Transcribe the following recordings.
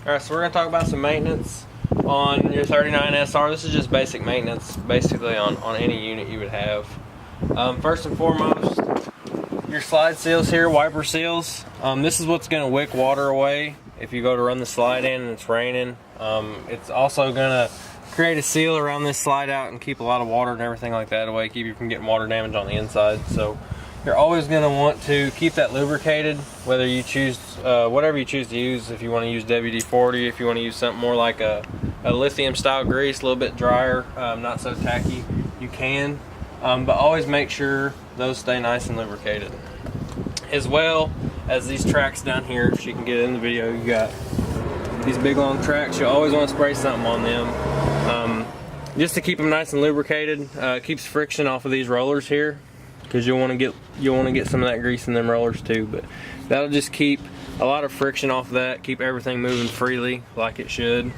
Alright, so we're going to talk about some maintenance on your 39 SR. This is just basic maintenance, basically on any unit you would have. First and foremost, your slide seals here, wiper seals. This is what's going to wick water away if you go to run the slide in and it's raining. It's also going to create a seal around this slide out and keep a lot of water and everything like that away, keep you from getting water damage on the inside. So you're always going to want to keep that lubricated, whether you choose whatever you choose to use. If you want to use WD-40, if you want to use something more like a lithium style grease, a little bit drier, not so tacky, you can. But always make sure those stay nice and lubricated. As well as these tracks down here, if you can get in the video, you got these big long tracks. You always want to spray something on them, just to keep them nice and lubricated. Keeps friction off of these rollers here, because you'll want to get some of that grease in them rollers too. But that'll just keep a lot of friction off of that, keep everything moving freely like it should,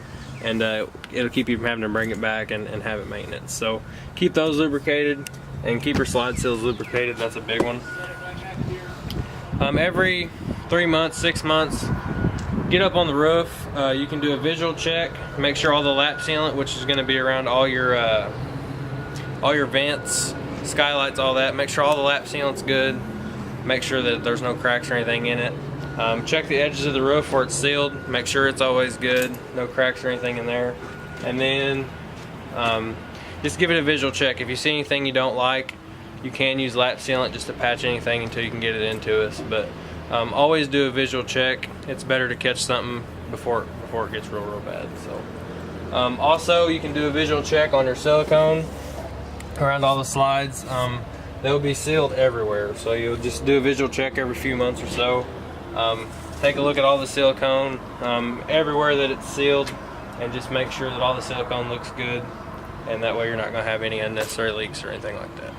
and it'll keep you from having to bring it back and have it maintenance. So keep those lubricated and keep your slide seals lubricated. That's a big one. Every 3 months, 6 months, get up on the roof. You can do a visual check, make sure all the lap sealant, which is going to be around all your vents, skylights, all that, make sure all the lap sealant's good, make sure that there's no cracks or anything in it. Check the edges of the roof where it's sealed, make sure it's always good, no cracks or anything in there. And then just give it a visual check. If you see anything you don't like, you can use lap sealant just to patch anything until you can get it into us. But always do a visual check. It's better to catch something before it gets real bad. So also, you can do a visual check on your silicone around all the slides. They'll be sealed everywhere, so you'll just do a visual check every few months or so. Take a look at all the silicone everywhere that it's sealed, and just make sure that all the silicone looks good, and that way you're not going to have any unnecessary leaks or anything like that.